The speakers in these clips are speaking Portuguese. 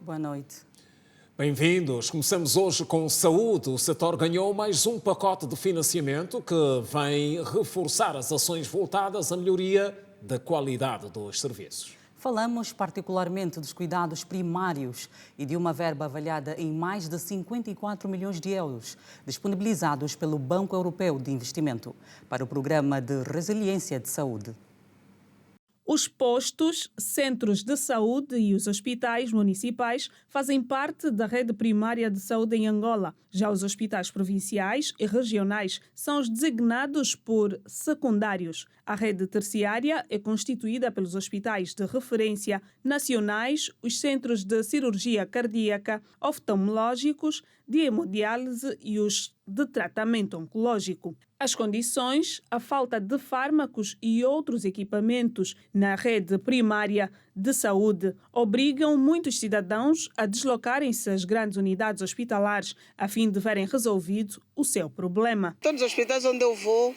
Boa noite. Bem-vindos. Começamos hoje com saúde. O setor ganhou mais um pacote de financiamento que vem reforçar as ações voltadas à melhoria da qualidade dos serviços. Falamos particularmente dos cuidados primários e de uma verba avaliada em mais de 54 milhões de euros, disponibilizados pelo Banco Europeu de Investimento para o Programa de Resiliência de Saúde. Os postos, centros de saúde e os hospitais municipais fazem parte da rede primária de saúde em Angola. Já os hospitais provinciais e regionais são os designados por secundários. A rede terciária é constituída pelos hospitais de referência nacionais, os centros de cirurgia cardíaca, oftalmológicos, de hemodiálise e os de tratamento oncológico. As condições, a falta de fármacos e outros equipamentos na rede primária de saúde obrigam muitos cidadãos a deslocarem-se às grandes unidades hospitalares a fim de verem resolvido o seu problema. Todos os hospitais onde eu vou,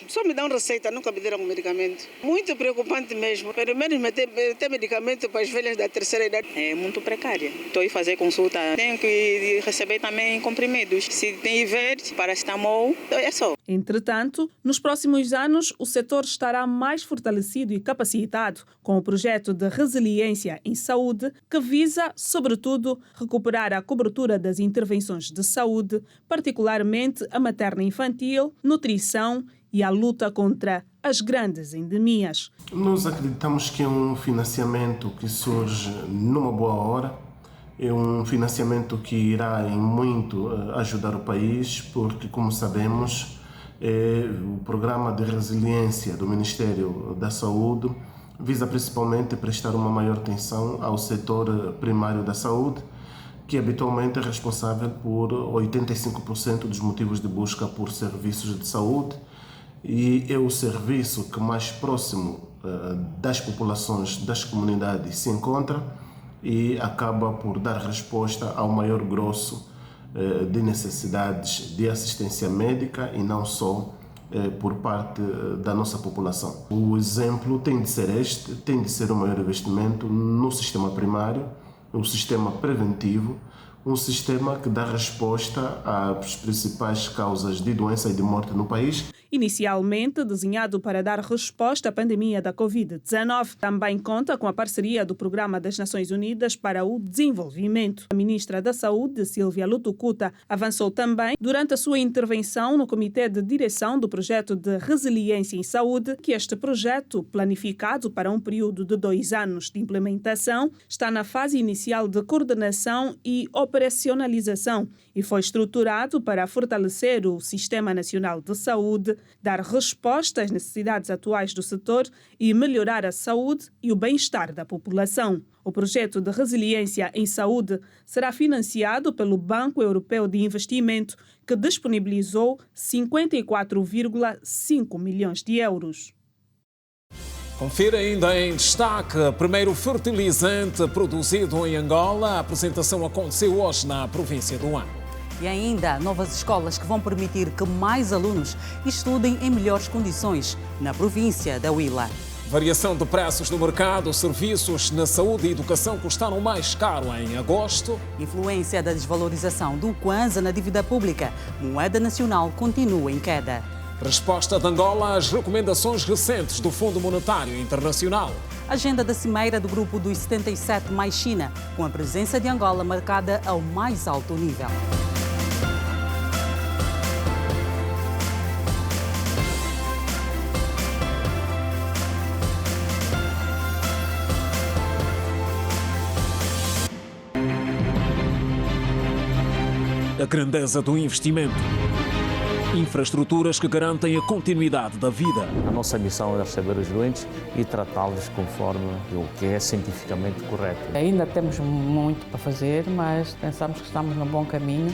só me dão receita, nunca me deram medicamento. Muito preocupante mesmo. Pelo menos ter medicamento para as velhas da terceira idade. É muito precária. Estou a fazer consulta, tenho que receber também comprimidos. Se tem Iver, paracetamol, é só. Entretanto, nos próximos anos, o setor estará mais fortalecido e capacitado com o projeto de resiliência em saúde, que visa, sobretudo, recuperar a cobertura das intervenções de saúde, particularmente a materno-infantil, nutrição e a luta contra as grandes endemias. Nós acreditamos que é um financiamento que surge numa boa hora, é um financiamento que irá em muito ajudar o país, porque, como sabemos, o programa de resiliência do Ministério da Saúde visa principalmente prestar uma maior atenção ao setor primário da saúde, que habitualmente é responsável por 85% dos motivos de busca por serviços de saúde, e é o serviço que mais próximo das populações, das comunidades se encontra e acaba por dar resposta ao maior grosso de necessidades de assistência médica e não só por parte da nossa população. O exemplo tem de ser este, tem de ser o maior investimento no sistema primário, um sistema preventivo, um sistema que dá resposta às principais causas de doença e de morte no país. Inicialmente desenhado para dar resposta à pandemia da Covid-19, também conta com a parceria do Programa das Nações Unidas para o Desenvolvimento. A ministra da Saúde, Silvia Lutucuta, avançou também, durante a sua intervenção no Comitê de Direção do Projeto de Resiliência em Saúde, que este projeto, planificado para um período de 2 anos de implementação, está na fase inicial de coordenação e operacionalização e foi estruturado para fortalecer o Sistema Nacional de Saúde, dar resposta às necessidades atuais do setor e melhorar a saúde e o bem-estar da população. O projeto de resiliência em saúde será financiado pelo Banco Europeu de Investimento, que disponibilizou 54,5 milhões de euros. Confira ainda em destaque, primeiro fertilizante produzido em Angola. A apresentação aconteceu hoje na província do Amo. E ainda novas escolas que vão permitir que mais alunos estudem em melhores condições na província da Huila. Variação de preços no mercado, serviços na saúde e educação custaram mais caro em agosto. Influência da desvalorização do Kwanza na dívida pública. Moeda nacional continua em queda. Resposta de Angola às recomendações recentes do Fundo Monetário Internacional. Agenda da Cimeira do Grupo dos 77 mais China, com a presença de Angola marcada ao mais alto nível. A grandeza do investimento. Infraestruturas que garantem a continuidade da vida. A nossa missão é receber os doentes e tratá-los conforme o que é cientificamente correto. Ainda temos muito para fazer, mas pensamos que estamos no bom caminho.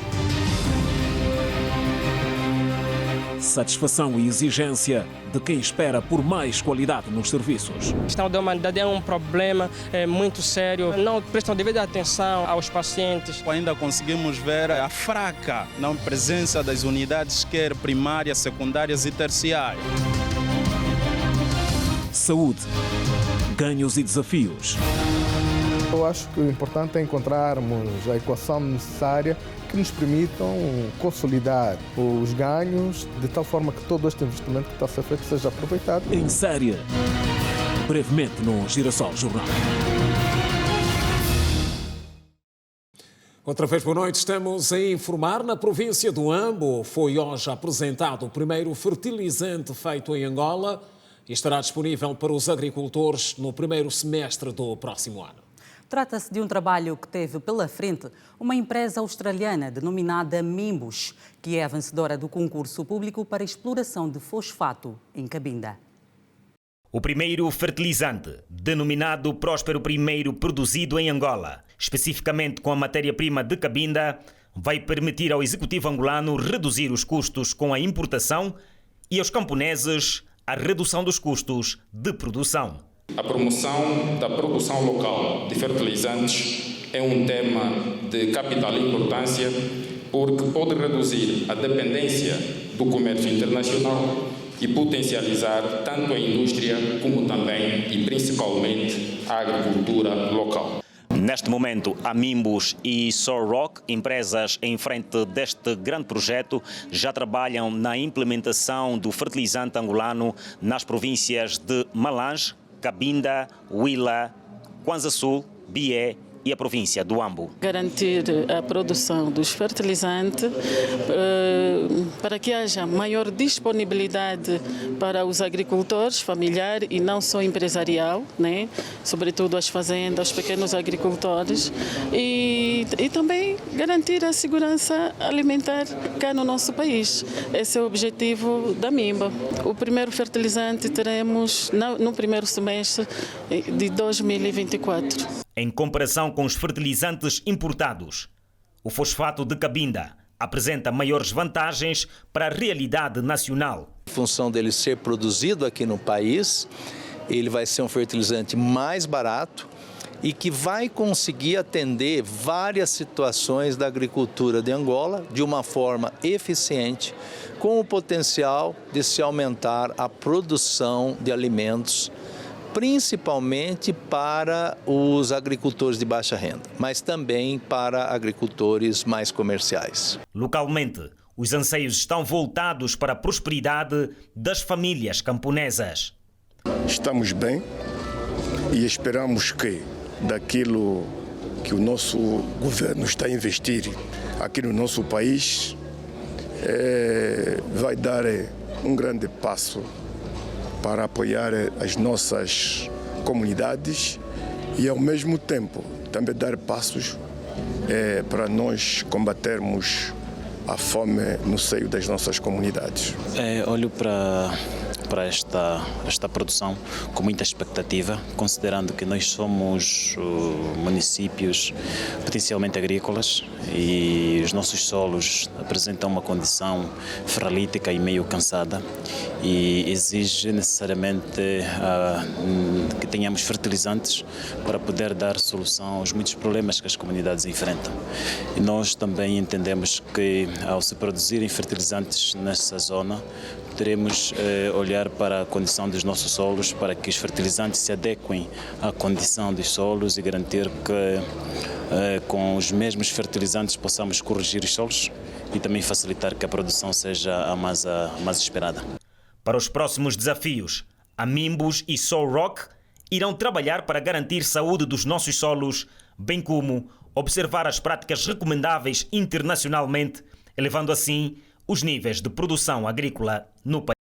Satisfação e exigência de quem espera por mais qualidade nos serviços. A questão da humanidade é um problema muito sério. Não prestam devida atenção aos pacientes. Ainda conseguimos ver a fraca não presença das unidades, quer primárias, secundárias e terciárias. Saúde, ganhos e desafios. Eu acho que o importante é encontrarmos a equação necessária que nos permitam consolidar os ganhos de tal forma que todo este investimento que está a ser feito seja aproveitado. Em série, brevemente no Girassol Jornal. Outra vez boa noite, estamos a informar. Na província do Ambo foi hoje apresentado o primeiro fertilizante feito em Angola e estará disponível para os agricultores no primeiro semestre do próximo ano. Trata-se de um trabalho que teve pela frente uma empresa australiana denominada Mimbus, que é a vencedora do concurso público para exploração de fosfato em Cabinda. O primeiro fertilizante, denominado Próspero I, produzido em Angola, especificamente com a matéria-prima de Cabinda, vai permitir ao executivo angolano reduzir os custos com a importação e aos camponeses a redução dos custos de produção. A promoção da produção local de fertilizantes é um tema de capital importância porque pode reduzir a dependência do comércio internacional e potencializar tanto a indústria como também e principalmente a agricultura local. Neste momento, a Mimbus e Sorrock, empresas em frente deste grande projeto, já trabalham na implementação do fertilizante angolano nas províncias de Malange, Cabinda, Huila, Kwanza Sul, Bié e a província do Ambo. Garantir a produção dos fertilizantes para que haja maior disponibilidade para os agricultores familiares e não só empresarial, né? Sobretudo as fazendas, os pequenos agricultores e também garantir a segurança alimentar cá no nosso país. Esse é o objetivo da MIMBA. O primeiro fertilizante teremos no primeiro semestre de 2024. Em comparação com os fertilizantes importados, o fosfato de Cabinda apresenta maiores vantagens para a realidade nacional. Em função dele ser produzido aqui no país, ele vai ser um fertilizante mais barato e que vai conseguir atender várias situações da agricultura de Angola de uma forma eficiente, com o potencial de se aumentar a produção de alimentos, principalmente para os agricultores de baixa renda, mas também para agricultores mais comerciais. Localmente, os anseios estão voltados para a prosperidade das famílias camponesas. Estamos bem e esperamos que daquilo que o nosso governo está a investir aqui no nosso país vai dar um grande passo para apoiar as nossas comunidades e, ao mesmo tempo, também dar passos para nós combatermos a fome no seio das nossas comunidades. Olho para esta produção com muita expectativa, considerando que nós somos municípios potencialmente agrícolas e os nossos solos apresentam uma condição ferrolítica e meio cansada e exige necessariamente que tenhamos fertilizantes para poder dar solução aos muitos problemas que as comunidades enfrentam. E nós também entendemos que ao se produzirem fertilizantes nessa zona, teremos olhar para a condição dos nossos solos, para que os fertilizantes se adequem à condição dos solos e garantir que com os mesmos fertilizantes possamos corrigir os solos e também facilitar que a produção seja a mais esperada. Para os próximos desafios, a Mimbus e Sorrock irão trabalhar para garantir saúde dos nossos solos, bem como observar as práticas recomendáveis internacionalmente, elevando assim os níveis de produção agrícola no país.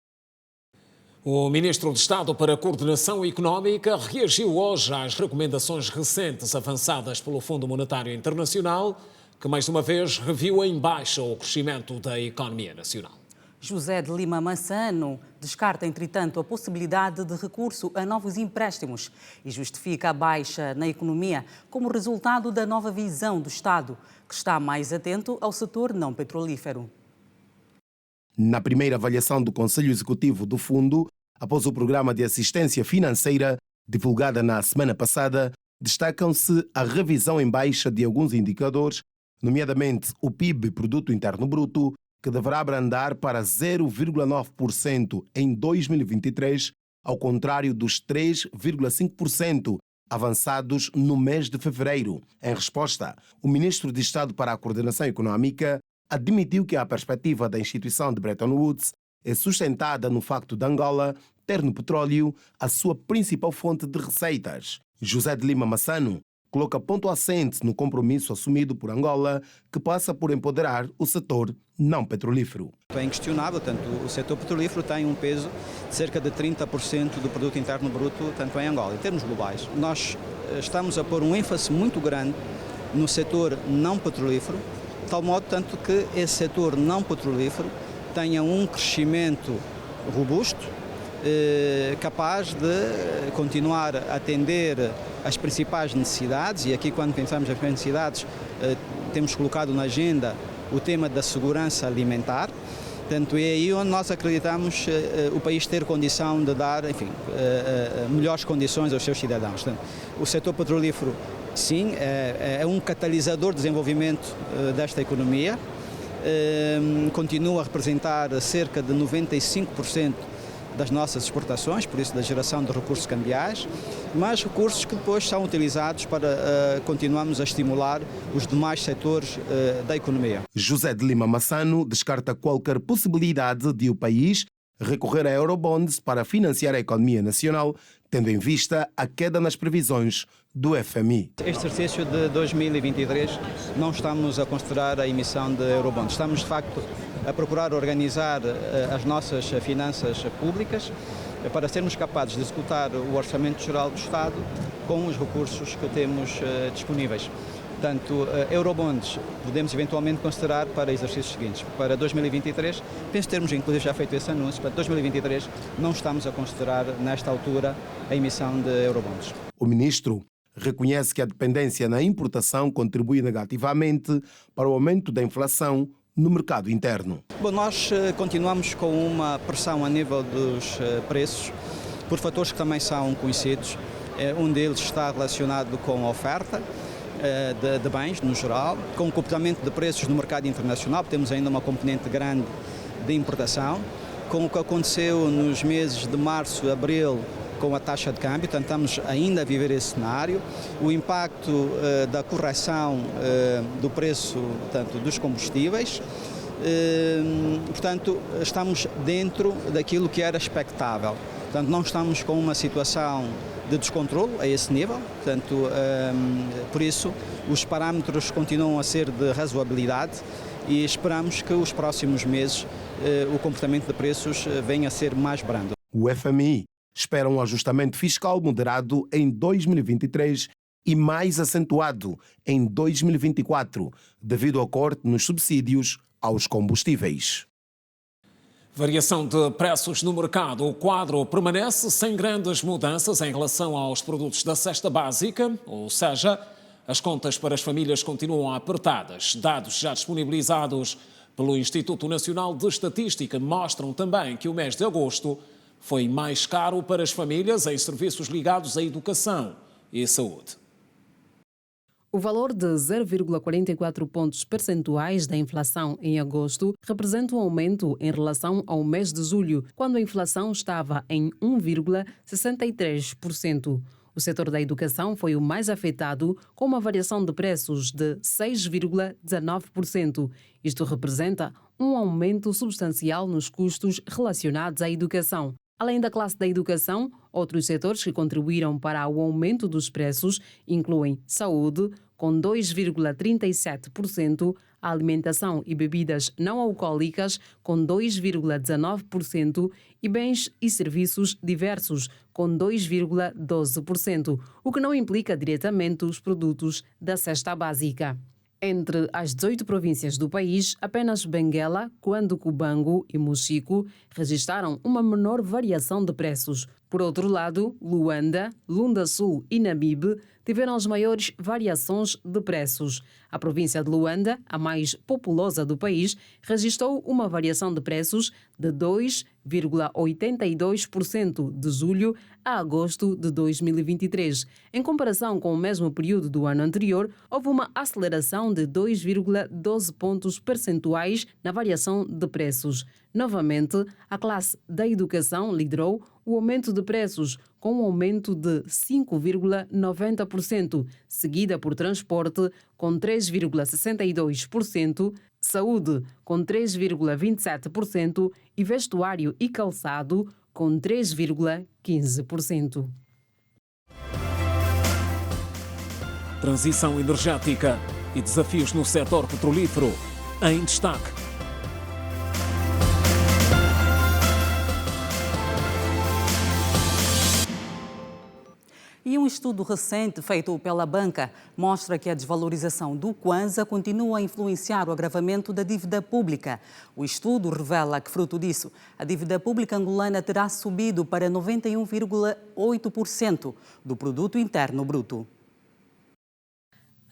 O Ministro de Estado para a Coordenação Económica reagiu hoje às recomendações recentes avançadas pelo Fundo Monetário Internacional, que mais uma vez reviu em baixa o crescimento da economia nacional. José de Lima Massano descarta, entretanto, a possibilidade de recurso a novos empréstimos e justifica a baixa na economia como resultado da nova visão do Estado, que está mais atento ao setor não petrolífero. Na primeira avaliação do Conselho Executivo do Fundo, após o Programa de Assistência Financeira, divulgada na semana passada, destacam-se a revisão em baixa de alguns indicadores, nomeadamente o PIB, Produto Interno Bruto, que deverá abrandar para 0,9% em 2023, ao contrário dos 3,5% avançados no mês de fevereiro. Em resposta, o ministro de Estado para a Coordenação Econômica admitiu que a perspectiva da instituição de Bretton Woods é sustentada no facto de Angola ter no petróleo a sua principal fonte de receitas. José de Lima Massano coloca ponto assente no compromisso assumido por Angola, que passa por empoderar o setor não petrolífero. É inquestionável, tanto o setor petrolífero tem um peso de cerca de 30% do produto interno bruto, tanto em Angola, em termos globais. Nós estamos a pôr um ênfase muito grande no setor não petrolífero, de tal modo tanto que esse setor não petrolífero tenha um crescimento robusto, capaz de continuar a atender as principais necessidades, e aqui quando pensamos nas necessidades temos colocado na agenda o tema da segurança alimentar. Portanto, é aí onde nós acreditamos o país ter condição de dar, enfim, melhores condições aos seus cidadãos. Portanto, o setor petrolífero, sim, é um catalisador de desenvolvimento desta economia, continua a representar cerca de 95% das nossas exportações, por isso da geração de recursos cambiais, mas recursos que depois são utilizados para continuarmos a estimular os demais setores da economia. José de Lima Massano descarta qualquer possibilidade de o país recorrer a eurobonds para financiar a economia nacional, tendo em vista a queda nas previsões do FMI. Este exercício de 2023 não estamos a considerar a emissão de eurobonds. Estamos, de facto, a procurar organizar as nossas finanças públicas para sermos capazes de executar o Orçamento Geral do Estado com os recursos que temos disponíveis. Portanto, eurobonds podemos eventualmente considerar para exercícios seguintes. Para 2023, penso termos inclusive já feito esse anúncio, para 2023 não estamos a considerar nesta altura a emissão de eurobonds. O ministro reconhece que a dependência na importação contribui negativamente para o aumento da inflação no mercado interno. Bom, nós continuamos com uma pressão a nível dos preços, por fatores que também são conhecidos. Um deles está relacionado com a oferta de bens, no geral, com o comportamento de preços no mercado internacional, temos ainda uma componente grande de importação, com o que aconteceu nos meses de março e abril com a taxa de câmbio, portanto estamos ainda a viver esse cenário, o impacto da correção do preço, portanto, dos combustíveis, portanto estamos dentro daquilo que era expectável, portanto não estamos com uma situação de descontrolo a esse nível, portanto, por isso os parâmetros continuam a ser de razoabilidade e esperamos que os próximos meses o comportamento de preços venha a ser mais brando. O FMI espera um ajustamento fiscal moderado em 2023 e mais acentuado em 2024, devido ao corte nos subsídios aos combustíveis. Variação de preços no mercado. O quadro permanece sem grandes mudanças em relação aos produtos da cesta básica, ou seja, as contas para as famílias continuam apertadas. Dados já disponibilizados pelo Instituto Nacional de Estatística mostram também que o mês de agosto foi mais caro para as famílias em serviços ligados à educação e saúde. O valor de 0,44 pontos percentuais da inflação em agosto representa um aumento em relação ao mês de julho, quando a inflação estava em 1,63%. O setor da educação foi o mais afetado, com uma variação de preços de 6,19%. Isto representa um aumento substancial nos custos relacionados à educação. Além da classe da educação, outros setores que contribuíram para o aumento dos preços incluem saúde, com 2,37%, a alimentação e bebidas não alcoólicas, com 2,19%, e bens e serviços diversos, com 2,12%, o que não implica diretamente os produtos da cesta básica. Entre as 18 províncias do país, apenas Benguela, Cuando-Cubango e Mochico registraram uma menor variação de preços. Por outro lado, Luanda, Lunda Sul e Namibe tiveram as maiores variações de preços. A província de Luanda, a mais populosa do país, registrou uma variação de preços de 2,82% de julho a agosto de 2023. Em comparação com o mesmo período do ano anterior, houve uma aceleração de 2,12 pontos percentuais na variação de preços. Novamente, a classe da educação liderou o aumento de preços, com um aumento de 5,90%, seguida por transporte, com 3,62%, saúde, com 3,27% e vestuário e calçado, com 3,15%. Transição energética e desafios no setor petrolífero em destaque. E um estudo recente feito pela banca mostra que a desvalorização do Kwanza continua a influenciar o agravamento da dívida pública. O estudo revela que, fruto disso, a dívida pública angolana terá subido para 91,8% do produto interno bruto.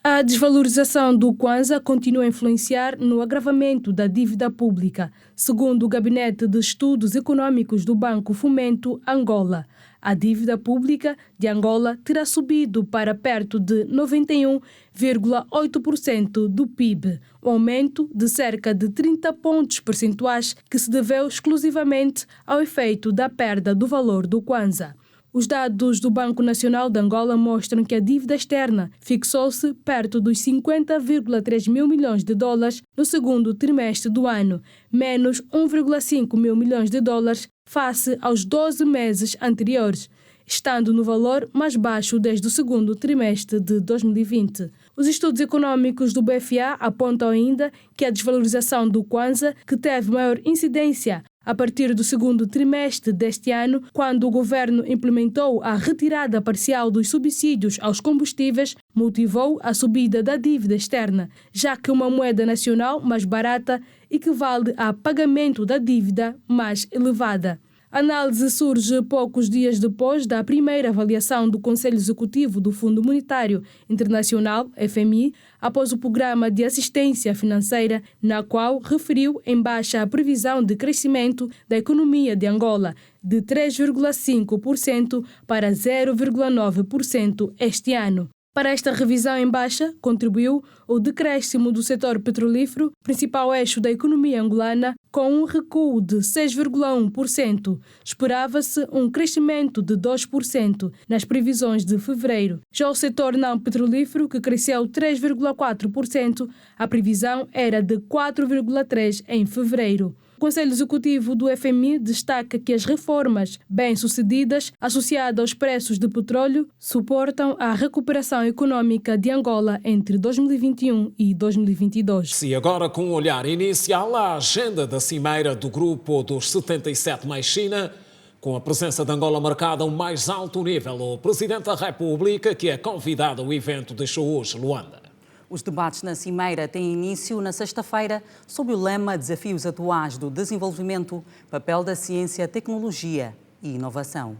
A desvalorização do Kwanza continua a influenciar no agravamento da dívida pública, segundo o Gabinete de Estudos Econômicos do Banco Fomento Angola. A dívida pública de Angola terá subido para perto de 91,8% do PIB, um aumento de cerca de 30 pontos percentuais que se deveu exclusivamente ao efeito da perda do valor do Kwanza. Os dados do Banco Nacional de Angola mostram que a dívida externa fixou-se perto dos 50,3 mil milhões de dólares no segundo trimestre do ano, menos 1,5 mil milhões de dólares face aos 12 meses anteriores, estando no valor mais baixo desde o segundo trimestre de 2020. Os estudos econômicos do BFA apontam ainda que a desvalorização do Kwanza, que teve maior incidência a partir do segundo trimestre deste ano, quando o governo implementou a retirada parcial dos subsídios aos combustíveis, motivou a subida da dívida externa, já que uma moeda nacional mais barata equivale a pagamento da dívida mais elevada. A análise surge poucos dias depois da primeira avaliação do Conselho Executivo do Fundo Monetário Internacional, FMI, após o Programa de Assistência Financeira, na qual referiu em baixa a previsão de crescimento da economia de Angola, de 3,5% para 0,9% este ano. Para esta revisão em baixa, contribuiu o decréscimo do setor petrolífero, principal eixo da economia angolana, com um recuo de 6,1%. Esperava-se um crescimento de 2% nas previsões de fevereiro. Já o setor não petrolífero, que cresceu 3,4%, a previsão era de 4,3% em fevereiro. O Conselho Executivo do FMI destaca que as reformas bem-sucedidas associadas aos preços de petróleo suportam a recuperação econômica de Angola entre 2021 e 2022. E agora, com um olhar inicial à agenda da cimeira do Grupo dos 77 mais China, com a presença de Angola marcada a um mais alto nível, o Presidente da República, que é convidado ao evento, deixou hoje Luanda. Os debates na Cimeira têm início na sexta-feira sob o lema Desafios Atuais do Desenvolvimento, Papel da Ciência, Tecnologia e Inovação.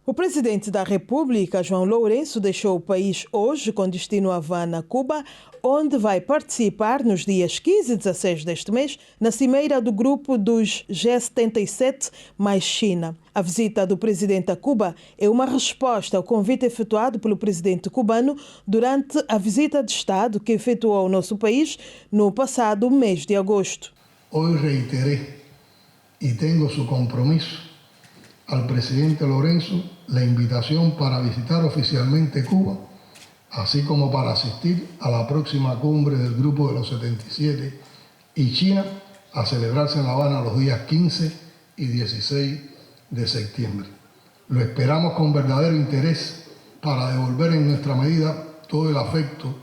O presidente da República, João Lourenço, deixou o país hoje com destino a Havana, Cuba, onde vai participar nos dias 15 e 16 deste mês na cimeira do grupo dos G77 mais China. A visita do presidente a Cuba é uma resposta ao convite efetuado pelo presidente cubano durante a visita de Estado que efetuou ao nosso país no passado mês de agosto. Hoje reiteré e tenho seu compromisso al presidente Lourenço la invitación para visitar oficialmente Cuba, así como para asistir a la próxima cumbre del Grupo de los 77 y China a celebrarse en La Habana los días 15 y 16 de septiembre. Lo esperamos con verdadero interés para devolver en nuestra medida todo el afecto,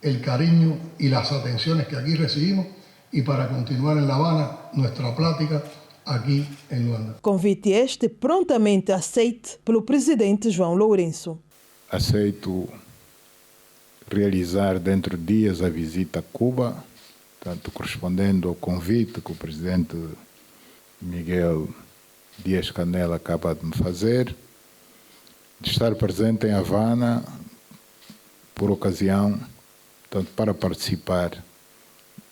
el cariño y las atenciones que aquí recibimos y para continuar en La Habana nuestra plática aqui em Luanda. Convite este prontamente aceite pelo presidente João Lourenço. Aceito realizar dentro de dias a visita a Cuba, tanto correspondendo ao convite que o presidente Miguel Dias-Canel acaba de me fazer, de estar presente em Havana por ocasião, tanto para participar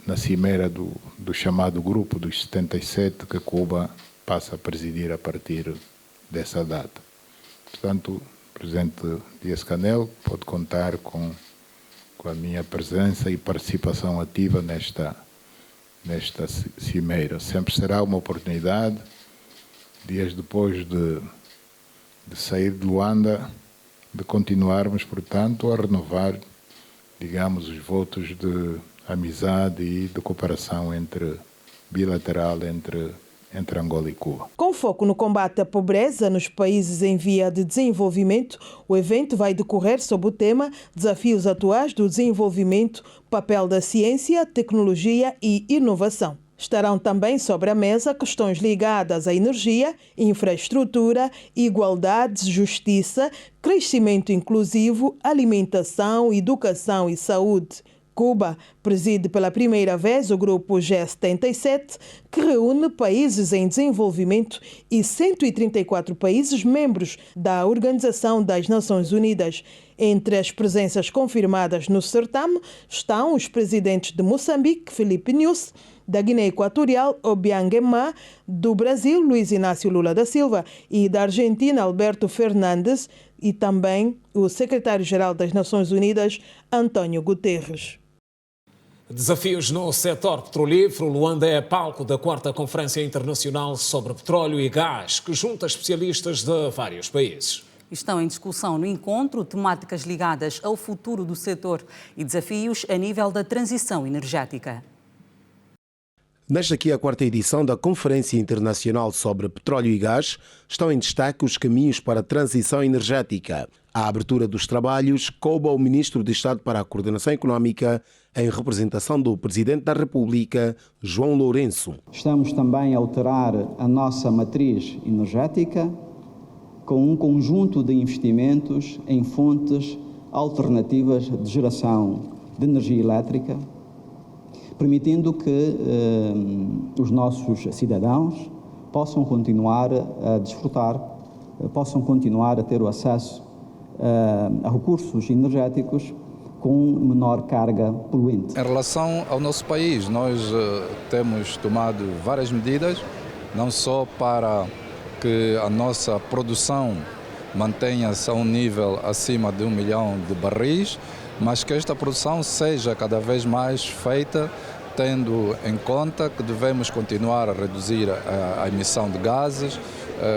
na cimeira do chamado Grupo dos 77, que Cuba passa a presidir a partir dessa data. Portanto, o presidente Dias-Canel pode contar com a minha presença e participação ativa nesta cimeira. Sempre será uma oportunidade, dias depois de de sair de Luanda, de continuarmos, portanto, a renovar, digamos, os votos de amizade e de cooperação bilateral entre Angola e Cuba. Com foco no combate à pobreza nos países em via de desenvolvimento, o evento vai decorrer sob o tema Desafios atuais do desenvolvimento, papel da ciência, tecnologia e inovação. Estarão também sobre a mesa questões ligadas à energia, infraestrutura, igualdade, justiça, crescimento inclusivo, alimentação, educação e saúde. Cuba preside pela primeira vez o grupo G77, que reúne países em desenvolvimento e 134 países membros da Organização das Nações Unidas. Entre as presenças confirmadas no certame estão os presidentes de Moçambique, Filipe Nyusi, da Guiné Equatorial, Obiang Ema, do Brasil, Luiz Inácio Lula da Silva, e da Argentina, Alberto Fernandes, e também o secretário-geral das Nações Unidas, António Guterres. Desafios no setor petrolífero. Luanda é palco da 4ª Conferência Internacional sobre Petróleo e Gás, que junta especialistas de vários países. Estão em discussão no encontro temáticas ligadas ao futuro do setor e desafios a nível da transição energética. Nesta aqui a 4ª edição da Conferência Internacional sobre Petróleo e Gás, estão em destaque os caminhos para a transição energética. A abertura dos trabalhos coube ao Ministro de Estado para a Coordenação Económica, em representação do Presidente da República, João Lourenço. Estamos também a alterar a nossa matriz energética com um conjunto de investimentos em fontes alternativas de geração de energia elétrica, permitindo que os nossos cidadãos possam continuar a desfrutar, possam continuar a ter o acesso a recursos energéticos com menor carga poluente. Em relação ao nosso país, nós temos tomado várias medidas, não só para que a nossa produção mantenha-se a um nível acima de 1 milhão de barris, mas que esta produção seja cada vez mais feita tendo em conta que devemos continuar a reduzir a emissão de gases,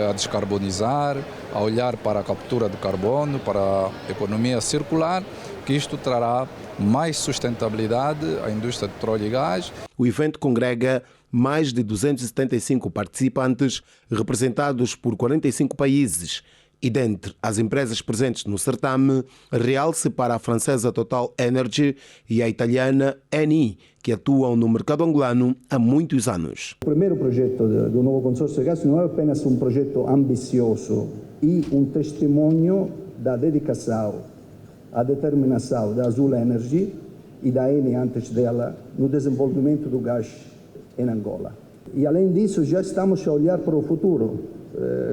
a descarbonizar, a olhar para a captura de carbono, para a economia circular, que isto trará mais sustentabilidade à indústria de petróleo e gás. O evento congrega mais de 275 participantes, representados por 45 países. E dentre as empresas presentes no certame, realce para a francesa Total Energy e a italiana Eni, que atuam no mercado angolano há muitos anos. O primeiro projeto do novo consórcio de gás não é apenas um projeto ambicioso e um testemunho da dedicação, a determinação da Azul Energy e da Eni antes dela no desenvolvimento do gás em Angola. E além disso, já estamos a olhar para o futuro,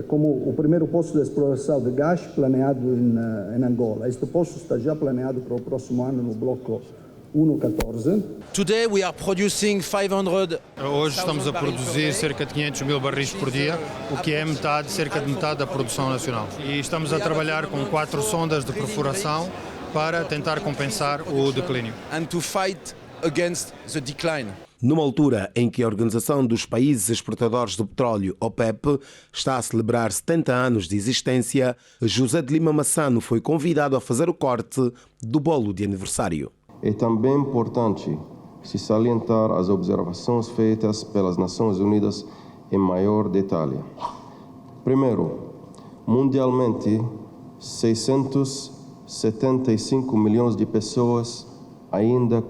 como o primeiro poço de exploração de gás planeado em Angola. Este poço está já planeado para o próximo ano no bloco 114. Today we are producing 500. Hoje estamos a produzir cerca de 500 mil barris por dia, o que é cerca de metade da produção nacional. E estamos a trabalhar com 4 sondas de perfuração para tentar compensar o declínio. And to fight against the decline. Numa altura em que a Organização dos Países Exportadores de Petróleo, OPEP, está a celebrar 70 anos de existência, José de Lima Massano foi convidado a fazer o corte do bolo de aniversário. É também importante se salientar as observações feitas pelas Nações Unidas em maior detalhe. Primeiro, mundialmente, 675 milhões de pessoas ainda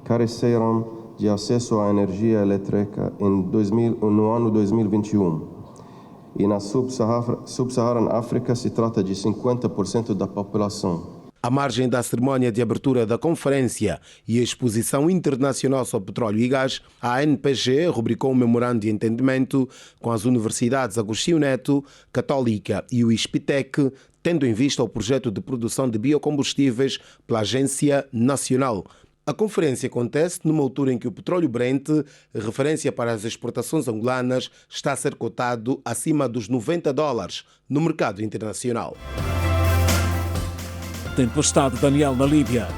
careceram de acesso à energia elétrica no ano 2021. E na Sub-Saharan África se trata de 50% da população. À margem da cerimónia de abertura da conferência e a exposição internacional sobre petróleo e gás, a ANPG rubricou um memorando de entendimento com as universidades Agostinho Neto, Católica e o ISPTEC, tendo em vista o projeto de produção de biocombustíveis pela Agência Nacional. A conferência acontece numa altura em que o petróleo Brent, referência para as exportações angolanas, está a ser cotado acima dos $90 no mercado internacional. Tempestade Daniel na Líbia.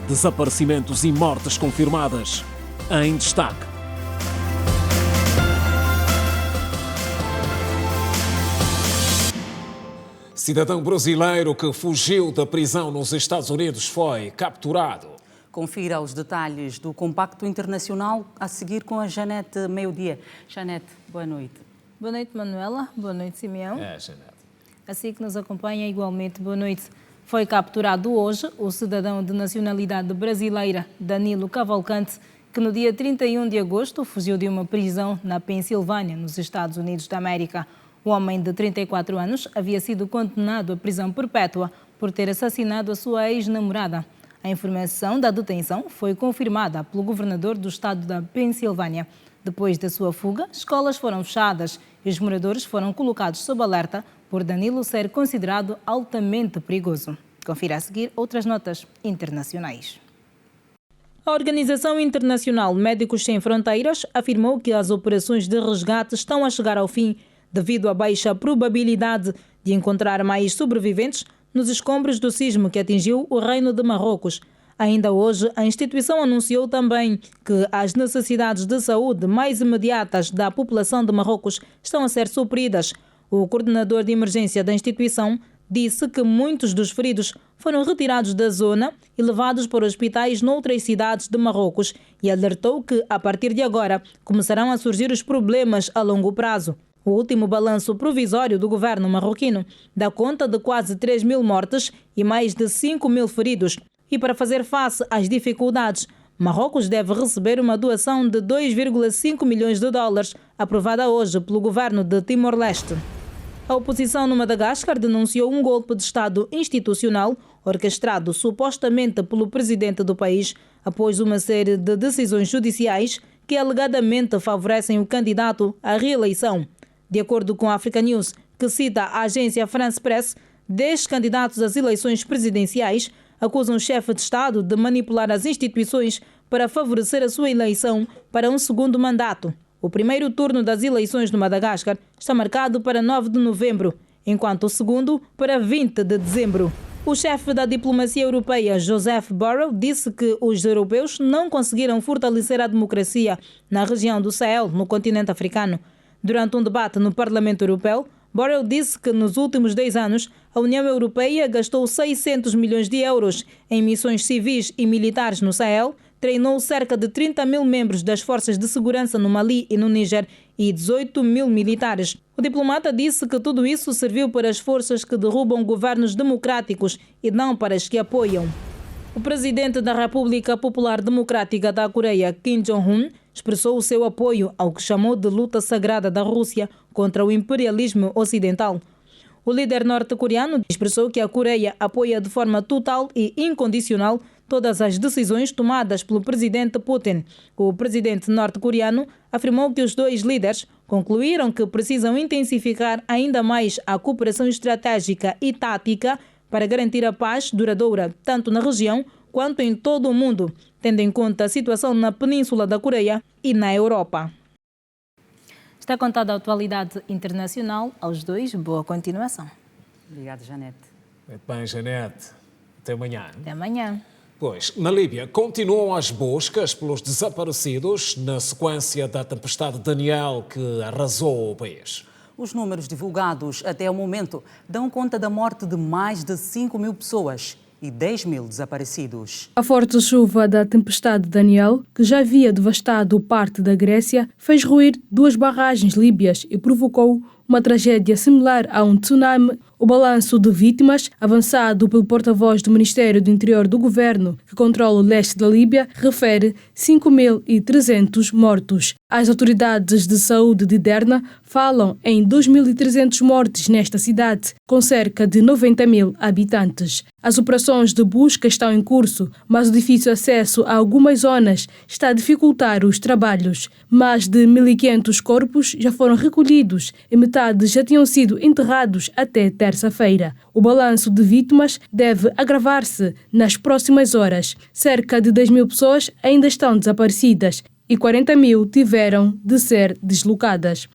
Desaparecimentos e mortes confirmadas. Em destaque. Cidadão brasileiro que fugiu da prisão nos Estados Unidos foi capturado. Confira os detalhes do Compacto Internacional a seguir com a Janete Meio-Dia. Janete, boa noite. Boa noite, Manuela. Boa noite, Simeão. Janete. Assim que nos acompanha, igualmente, boa noite. Foi capturado hoje o cidadão de nacionalidade brasileira, Danilo Cavalcante, que no dia 31 de agosto fugiu de uma prisão na Pensilvânia, nos Estados Unidos da América. O homem de 34 anos havia sido condenado à prisão perpétua por ter assassinado a sua ex-namorada. A informação da detenção foi confirmada pelo governador do estado da Pensilvânia. Depois da sua fuga, escolas foram fechadas e os moradores foram colocados sob alerta por Danilo ser considerado altamente perigoso. Confira a seguir outras notas internacionais. A Organização Internacional Médicos Sem Fronteiras afirmou que as operações de resgate estão a chegar ao fim devido à baixa probabilidade de encontrar mais sobreviventes nos escombros do sismo que atingiu o Reino de Marrocos. Ainda hoje, a instituição anunciou também que as necessidades de saúde mais imediatas da população de Marrocos estão a ser supridas. O coordenador de emergência da instituição disse que muitos dos feridos foram retirados da zona e levados para hospitais noutras cidades de Marrocos e alertou que, a partir de agora, começarão a surgir os problemas a longo prazo. O último balanço provisório do governo marroquino dá conta de quase 3.000 mortes e mais de 5.000 feridos. E para fazer face às dificuldades, Marrocos deve receber uma doação de 2,5 milhões de dólares, aprovada hoje pelo governo de Timor-Leste. A oposição no Madagascar denunciou um golpe de Estado institucional orquestrado supostamente pelo presidente do país após uma série de decisões judiciais que alegadamente favorecem o candidato à reeleição. De acordo com a Africa News, que cita a agência France Press, 10 candidatos às eleições presidenciais acusam o chefe de Estado de manipular as instituições para favorecer a sua eleição para um segundo mandato. O primeiro turno das eleições no Madagascar está marcado para 9 de novembro, enquanto o segundo para 20 de dezembro. O chefe da diplomacia europeia, Joseph Borrell, disse que os europeus não conseguiram fortalecer a democracia na região do Sahel, no continente africano. Durante um debate no Parlamento Europeu, Borrell disse que nos últimos 10 anos a União Europeia gastou 600 milhões de euros em missões civis e militares no Sahel, treinou cerca de 30.000 membros das forças de segurança no Mali e no Níger e 18.000 militares. O diplomata disse que tudo isso serviu para as forças que derrubam governos democráticos e não para as que apoiam. O presidente da República Popular Democrática da Coreia, Kim Jong-un, expressou o seu apoio ao que chamou de luta sagrada da Rússia contra o imperialismo ocidental. O líder norte-coreano expressou que a Coreia apoia de forma total e incondicional todas as decisões tomadas pelo presidente Putin. O presidente norte-coreano afirmou que os dois líderes concluíram que precisam intensificar ainda mais a cooperação estratégica e tática para garantir a paz duradoura, tanto na região quanto em todo o mundo, tendo em conta a situação na Península da Coreia e na Europa. Está contada a atualidade internacional aos dois. Boa continuação. Obrigada, Janete. Muito bem, Janete. Até amanhã. Até amanhã. Pois, na Líbia, continuam as buscas pelos desaparecidos na sequência da tempestade Daniel que arrasou o país. Os números divulgados até o momento dão conta da morte de mais de 5.000 pessoas e 10.000 desaparecidos. A forte chuva da tempestade Daniel, que já havia devastado parte da Grécia, fez ruir 2 barragens líbias e provocou uma tragédia similar a um tsunami. O balanço de vítimas, avançado pelo porta-voz do Ministério do Interior do Governo, que controla o leste da Líbia, refere 5.300 mortos. As autoridades de saúde de Derna falam em 2.300 mortes nesta cidade, com cerca de 90.000 habitantes. As operações de busca estão em curso, mas o difícil acesso a algumas zonas está a dificultar os trabalhos. Mais de 1.500 corpos já foram recolhidos e metade já tinham sido enterrados até terça-feira. O balanço de vítimas deve agravar-se nas próximas horas. Cerca de 10.000 pessoas ainda estão desaparecidas e 40.000 tiveram de ser deslocadas.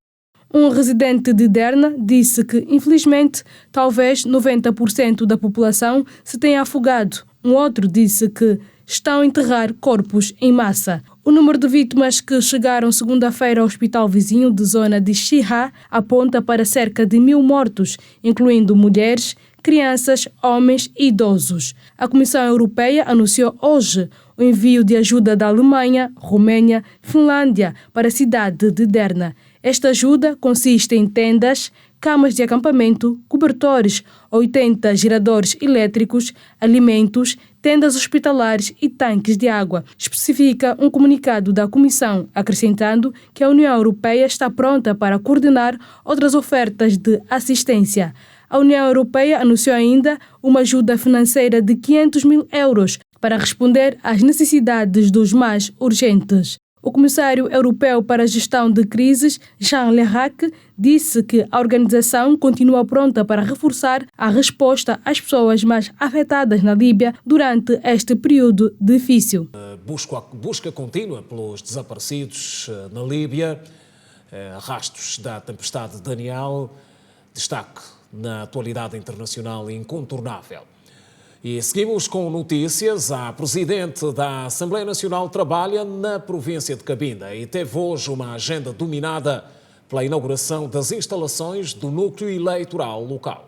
Um residente de Derna disse que, infelizmente, talvez 90% da população se tenha afogado. Um outro disse que estão a enterrar corpos em massa. O número de vítimas que chegaram segunda-feira ao hospital vizinho de zona de Xiha aponta para cerca de 1.000 mortos, incluindo mulheres, crianças, homens e idosos. A Comissão Europeia anunciou hoje o envio de ajuda da Alemanha, Romênia, Finlândia para a cidade de Derna. Esta ajuda consiste em tendas, camas de acampamento, cobertores, 80 geradores elétricos, alimentos, tendas hospitalares e tanques de água, especifica um comunicado da Comissão, acrescentando que a União Europeia está pronta para coordenar outras ofertas de assistência. A União Europeia anunciou ainda uma ajuda financeira de 500 mil euros para responder às necessidades dos mais urgentes. O comissário europeu para a gestão de crises, Jean Lerac, disse que a organização continua pronta para reforçar a resposta às pessoas mais afetadas na Líbia durante este período difícil. Busca contínua pelos desaparecidos na Líbia, rastros da tempestade Daniel, destaque na atualidade internacional incontornável. E seguimos com notícias. A Presidente da Assembleia Nacional trabalha na província de Cabinda e teve hoje uma agenda dominada pela inauguração das instalações do núcleo eleitoral local.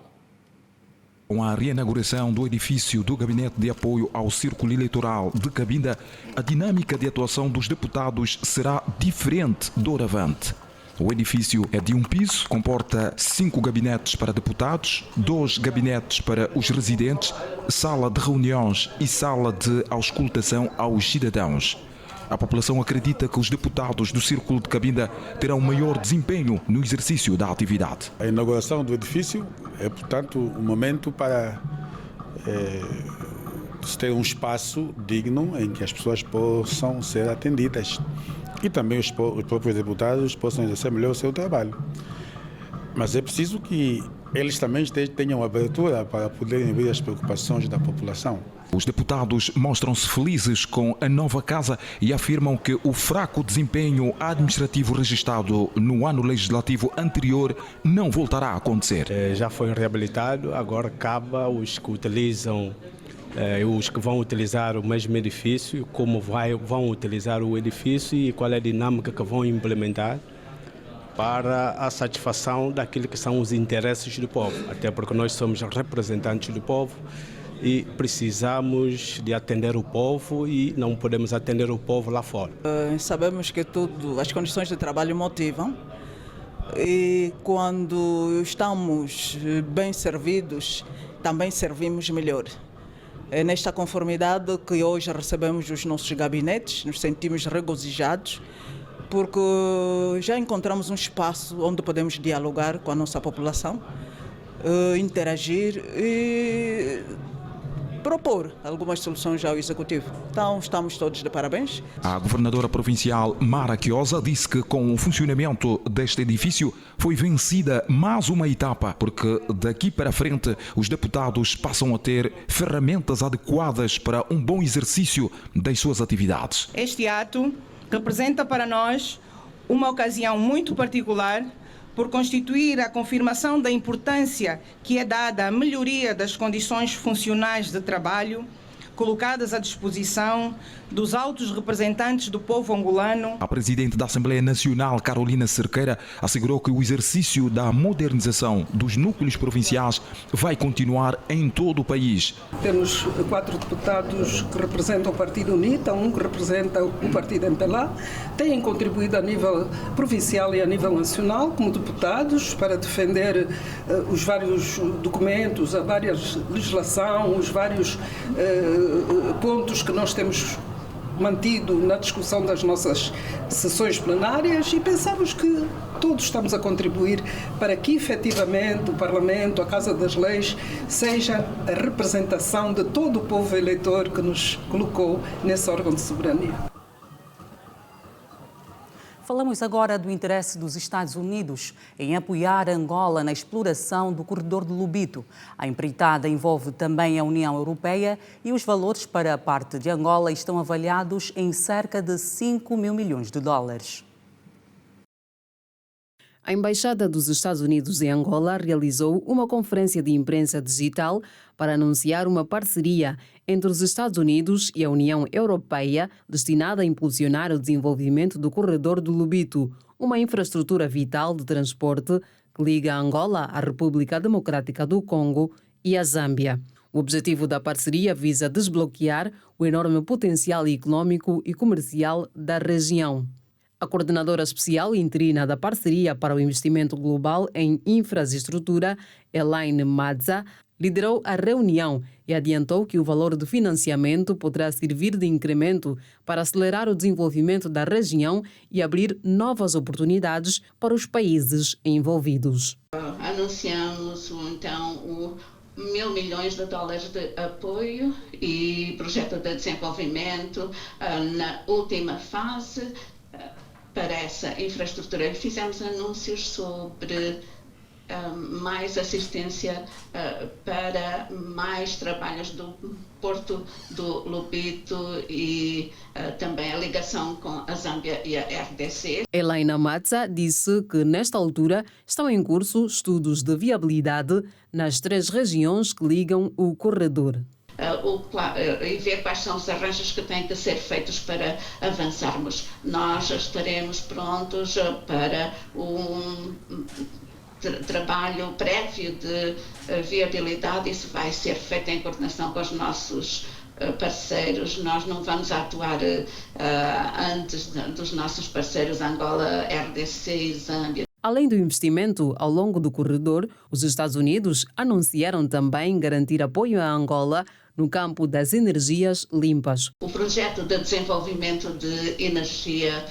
Com a reinauguração do edifício do Gabinete de Apoio ao Círculo Eleitoral de Cabinda, a dinâmica de atuação dos deputados será diferente doravante. O edifício é de um piso, comporta 5 gabinetes para deputados, 2 gabinetes para os residentes, sala de reuniões e sala de auscultação aos cidadãos. A população acredita que os deputados do Círculo de Cabinda terão maior desempenho no exercício da atividade. A inauguração do edifício é, portanto, um momento para se ter um espaço digno em que as pessoas possam ser atendidas. E também os próprios deputados possam exercer melhor o seu trabalho. Mas é preciso que eles também tenham abertura para poderem ver as preocupações da população. Os deputados mostram-se felizes com a nova casa e afirmam que o fraco desempenho administrativo registrado no ano legislativo anterior não voltará a acontecer. Já foi reabilitado, agora cabe os que utilizam os que vão utilizar o mesmo edifício, como vão utilizar o edifício e qual é a dinâmica que vão implementar para a satisfação daquilo que são os interesses do povo, até porque nós somos representantes do povo e precisamos de atender o povo e não podemos atender o povo lá fora. Sabemos que as condições de trabalho motivam e quando estamos bem servidos, também servimos melhor. É nesta conformidade que hoje recebemos os nossos gabinetes, nos sentimos regozijados, porque já encontramos um espaço onde podemos dialogar com a nossa população, interagir e propor algumas soluções ao Executivo. Então, estamos todos de parabéns. A governadora provincial Mara Quiosa disse que com o funcionamento deste edifício foi vencida mais uma etapa, porque daqui para frente os deputados passam a ter ferramentas adequadas para um bom exercício das suas atividades. Este ato representa para nós uma ocasião muito particular por constituir a confirmação da importância que é dada à melhoria das condições funcionais de trabalho colocadas à disposição dos altos representantes do povo angolano. A Presidente da Assembleia Nacional, Carolina Cerqueira, assegurou que o exercício da modernização dos núcleos provinciais vai continuar em todo o país. Temos 4 deputados que representam o Partido UNITA, um que representa o Partido MPLA, têm contribuído a nível provincial e a nível nacional como deputados para defender os vários documentos, a várias legislação, os vários pontos que nós temos mantido na discussão das nossas sessões plenárias e pensamos que todos estamos a contribuir para que efetivamente o Parlamento, a Casa das Leis, seja a representação de todo o povo eleitor que nos colocou nesse órgão de soberania. Falamos agora do interesse dos Estados Unidos em apoiar Angola na exploração do corredor de Lobito. A empreitada envolve também a União Europeia e os valores para a parte de Angola estão avaliados em cerca de 5 mil milhões de dólares. A Embaixada dos Estados Unidos em Angola realizou uma conferência de imprensa digital para anunciar uma parceria entre os Estados Unidos e a União Europeia destinada a impulsionar o desenvolvimento do Corredor do Lobito, uma infraestrutura vital de transporte que liga a Angola à República Democrática do Congo e a Zâmbia. O objetivo da parceria visa desbloquear o enorme potencial econômico e comercial da região. A coordenadora especial interina da Parceria para o Investimento Global em Infraestrutura, Elaine Mazza, liderou a reunião e adiantou que o valor de financiamento poderá servir de incremento para acelerar o desenvolvimento da região e abrir novas oportunidades para os países envolvidos. Anunciamos, então, $1.000 milhões de apoio e projeto de desenvolvimento na última fase para essa infraestrutura. Fizemos anúncios sobre mais assistência para mais trabalhos do Porto do Lobito e também a ligação com a Zâmbia e a RDC. Elaine Mazza disse que, nesta altura, estão em curso estudos de viabilidade nas 3 regiões que ligam o corredor. E ver quais são os arranjos que têm que ser feitos para avançarmos. Nós estaremos prontos para um trabalho prévio de viabilidade. Isso vai ser feito em coordenação com os nossos parceiros. Nós não vamos atuar antes dos nossos parceiros Angola, RDC e Zâmbia. Além do investimento ao longo do corredor, os Estados Unidos anunciaram também garantir apoio a Angola no campo das energias limpas. O projeto de desenvolvimento de energia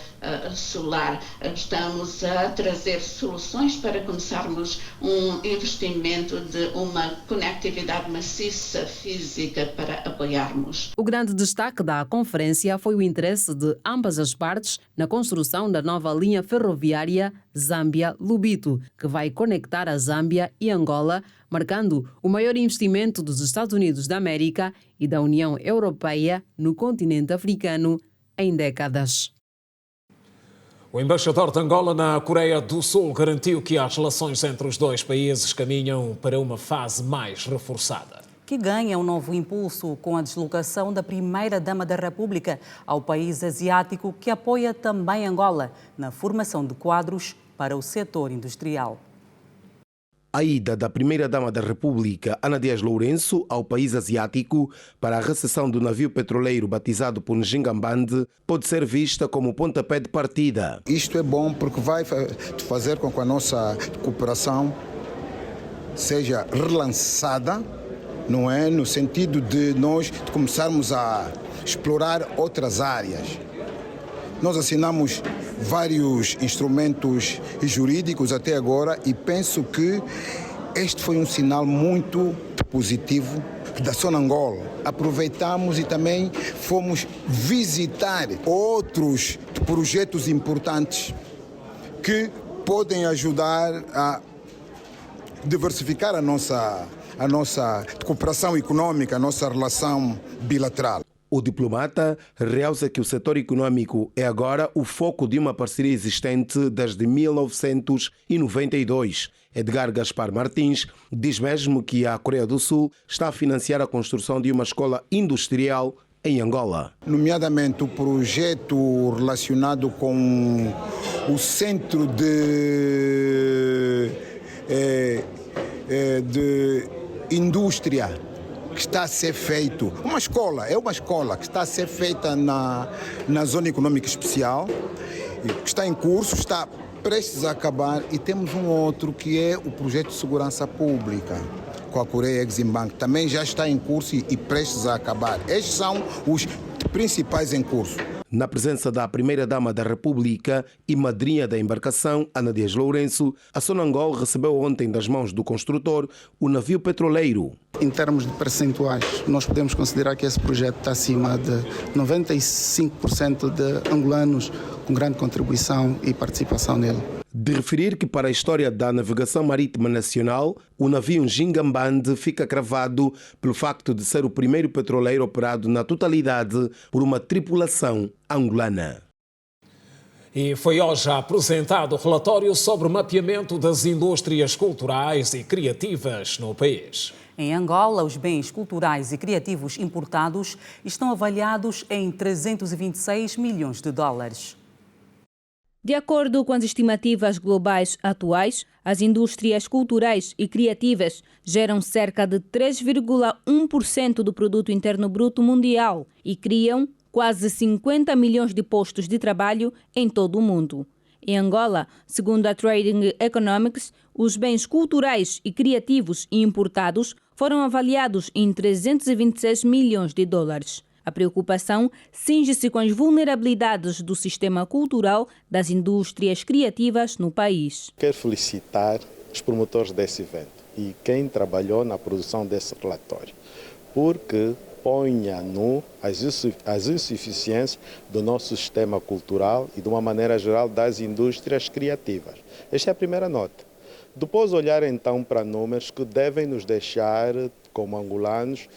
solar, estamos a trazer soluções para começarmos um investimento de uma conectividade maciça física para apoiarmos. O grande destaque da conferência foi o interesse de ambas as partes na construção da nova linha ferroviária Zâmbia-Lobito, que vai conectar a Zâmbia e Angola, marcando o maior investimento dos Estados Unidos da América e da União Europeia no continente africano em décadas. O embaixador de Angola na Coreia do Sul garantiu que as relações entre os dois países caminham para uma fase mais reforçada. Que ganha um novo impulso com a deslocação da primeira-dama da República ao país asiático, que apoia também Angola na formação de quadros para o setor industrial. A ida da primeira-dama da República, Ana Dias Lourenço, ao país asiático para a recepção do navio petroleiro batizado por Njingambande pode ser vista como pontapé de partida. Isto é bom porque vai fazer com que a nossa cooperação seja relançada, não é? No sentido de nós começarmos a explorar outras áreas. Nós assinamos vários instrumentos jurídicos até agora e penso que este foi um sinal muito positivo da Sonangol. Aproveitamos e também fomos visitar outros projetos importantes que podem ajudar a diversificar a nossa cooperação econômica, a nossa relação bilateral. O diplomata realça que o setor econômico é agora o foco de uma parceria existente desde 1992. Edgar Gaspar Martins diz mesmo que a Coreia do Sul está a financiar a construção de uma escola industrial em Angola. Nomeadamente o projeto relacionado com o centro de indústria que está a ser feito, é uma escola que está a ser feita na Zona Econômica Especial, que está em curso, está prestes a acabar, e temos um outro que é o projeto de segurança pública com a Coreia Exim Bank, também já está em curso e prestes a acabar. Estes são os principais em curso. Na presença da primeira-dama da República e madrinha da embarcação, Ana Dias Lourenço, a Sonangol recebeu ontem das mãos do construtor o navio petroleiro. Em termos de percentuais, nós podemos considerar que esse projeto está acima de 95% de angolanos com grande contribuição e participação nele. De referir que para a história da navegação marítima nacional, o navio Njingambande fica cravado pelo facto de ser o primeiro petroleiro operado na totalidade por uma tripulação angolana. E foi hoje apresentado o relatório sobre o mapeamento das indústrias culturais e criativas no país. Em Angola, os bens culturais e criativos importados estão avaliados em 326 milhões de dólares. De acordo com as estimativas globais atuais, as indústrias culturais e criativas geram cerca de 3,1% do produto interno bruto mundial e criam quase 50 milhões de postos de trabalho em todo o mundo. Em Angola, segundo a Trading Economics, os bens culturais e criativos importados foram avaliados em 326 milhões de dólares. A preocupação cinge-se com as vulnerabilidades do sistema cultural das indústrias criativas no país. Quero felicitar os promotores desse evento e quem trabalhou na produção desse relatório, porque põe a nu as insuficiências do nosso sistema cultural e, de uma maneira geral, das indústrias criativas. Esta é a primeira nota. Depois olhar então para números que devem nos deixar, como angolanos,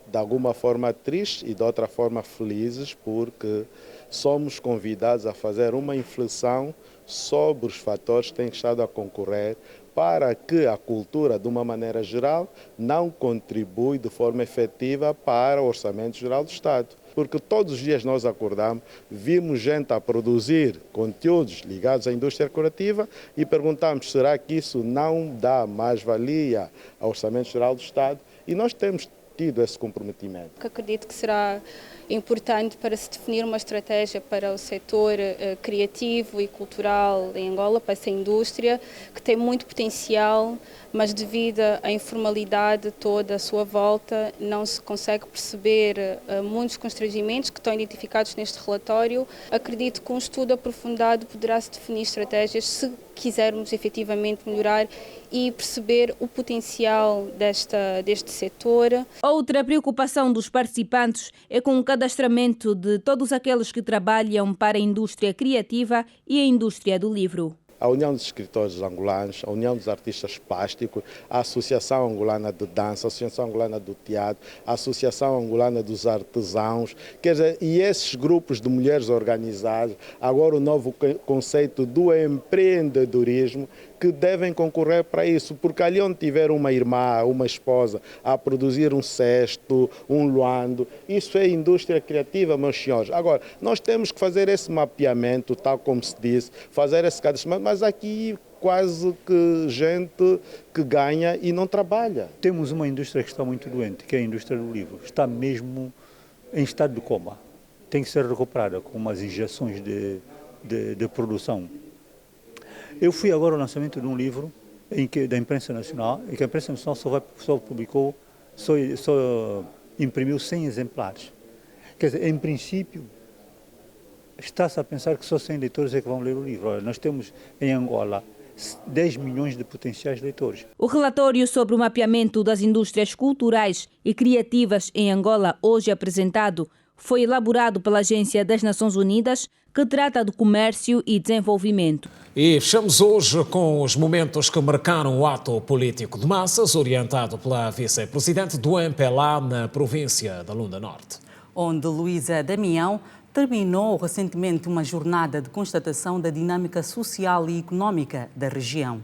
de alguma forma tristes e de outra forma felizes, porque somos convidados a fazer uma inflexão sobre os fatores que têm estado a concorrer para que a cultura, de uma maneira geral, não contribui de forma efetiva para o Orçamento Geral do Estado. Porque todos os dias nós acordamos, vimos gente a produzir conteúdos ligados à indústria criativa e perguntamos, será que isso não dá mais-valia ao Orçamento Geral do Estado? E nós temos tido esse comprometimento. Acredito que será importante para se definir uma estratégia para o setor criativo e cultural em Angola, para essa indústria que tem muito potencial, mas devido à informalidade toda à sua volta, não se consegue perceber muitos constrangimentos que estão identificados neste relatório. Acredito que um estudo aprofundado poderá-se definir estratégias se quisermos efetivamente melhorar e perceber o potencial deste setor. Outra preocupação dos participantes é com o cadastramento de todos aqueles que trabalham para a indústria criativa e a indústria do livro. A União dos Escritores Angolanos, a União dos Artistas Plásticos, a Associação Angolana de Dança, a Associação Angolana do Teatro, a Associação Angolana dos Artesãos, quer dizer, e esses grupos de mulheres organizadas, agora o novo conceito do empreendedorismo, que devem concorrer para isso, porque ali onde tiver uma irmã, uma esposa a produzir um cesto, um luando, isso é indústria criativa, meus senhores. Agora, nós temos que fazer esse mapeamento, tal como se disse, fazer esse cadastramento, mas aqui quase que gente que ganha e não trabalha. Temos uma indústria que está muito doente, que é a indústria do livro. Está mesmo em estado de coma. Tem que ser recuperada com umas injeções de produção. Eu fui agora ao lançamento de um livro da imprensa nacional, e que a imprensa nacional só imprimiu 100 exemplares. Quer dizer, em princípio, está-se a pensar que só 100 leitores é que vão ler o livro. Olha, nós temos em Angola 10 milhões de potenciais leitores. O relatório sobre o mapeamento das indústrias culturais e criativas em Angola, hoje apresentado, foi elaborado pela Agência das Nações Unidas, que trata do comércio e desenvolvimento. E fechamos hoje com os momentos que marcaram o ato político de massas, orientado pela vice-presidente do MPLA na província da Lunda Norte. Onde Luísa Damião terminou recentemente uma jornada de constatação da dinâmica social e económica da região.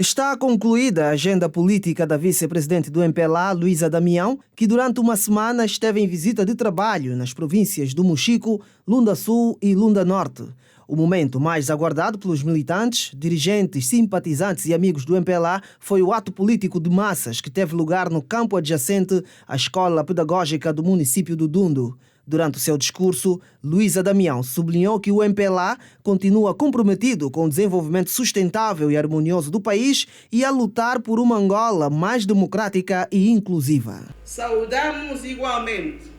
Está concluída a agenda política da vice-presidente do MPLA, Luísa Damião, que durante uma semana esteve em visita de trabalho nas províncias do Mochico, Lunda Sul e Lunda Norte. O momento mais aguardado pelos militantes, dirigentes, simpatizantes e amigos do MPLA foi o ato político de massas que teve lugar no campo adjacente à Escola Pedagógica do município do Dundo. Durante o seu discurso, Luísa Damião sublinhou que o MPLA continua comprometido com o desenvolvimento sustentável e harmonioso do país e a lutar por uma Angola mais democrática e inclusiva. Saudamos igualmente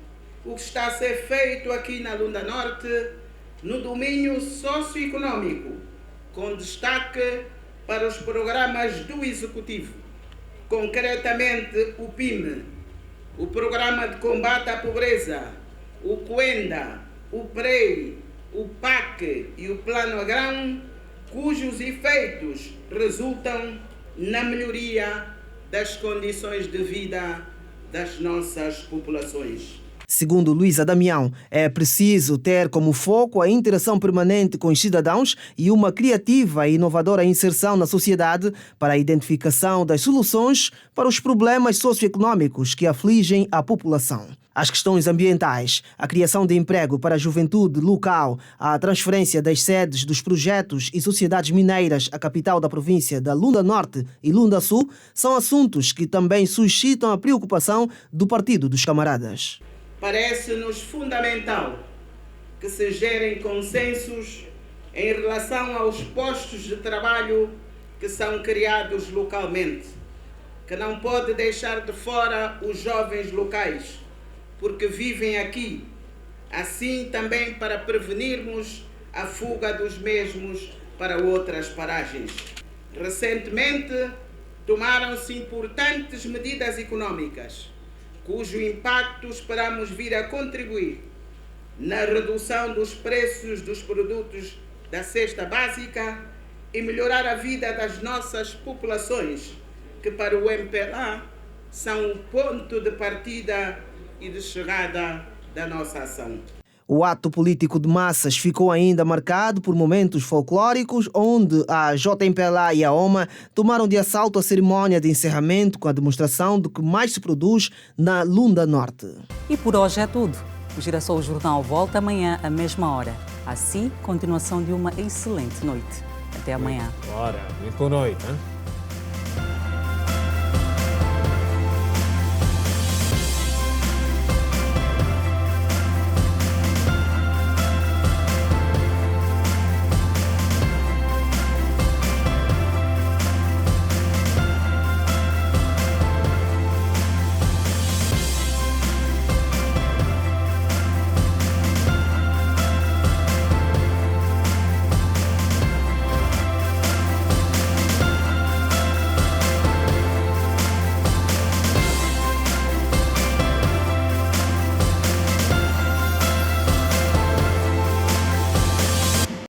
o que está a ser feito aqui na Lunda Norte no domínio socioeconômico, com destaque para os programas do Executivo, concretamente o PIM, o Programa de Combate à Pobreza, o COENDA, o PREI, o PAC e o Plano Agrão, cujos efeitos resultam na melhoria das condições de vida das nossas populações. Segundo Luísa Damião, é preciso ter como foco a interação permanente com os cidadãos e uma criativa e inovadora inserção na sociedade para a identificação das soluções para os problemas socioeconômicos que afligem a população. As questões ambientais, a criação de emprego para a juventude local, a transferência das sedes dos projetos e sociedades mineiras à capital da província da Lunda Norte e Lunda Sul são assuntos que também suscitam a preocupação do Partido dos Camaradas. Parece-nos fundamental que se gerem consensos em relação aos postos de trabalho que são criados localmente, que não pode deixar de fora os jovens locais, porque vivem aqui, assim também para prevenirmos a fuga dos mesmos para outras paragens. Recentemente, tomaram-se importantes medidas econômicas, cujo impacto esperamos vir a contribuir na redução dos preços dos produtos da cesta básica e melhorar a vida das nossas populações, que para o MPLA são o ponto de partida e de chegada da nossa ação. O ato político de massas ficou ainda marcado por momentos folclóricos, onde a JMPLA e a OMA tomaram de assalto a cerimónia de encerramento com a demonstração do que mais se produz na Lunda Norte. E por hoje é tudo. O Girassol Jornal volta amanhã à mesma hora. Assim, continuação de uma excelente noite. Até amanhã. Bora, muito boa noite, hein?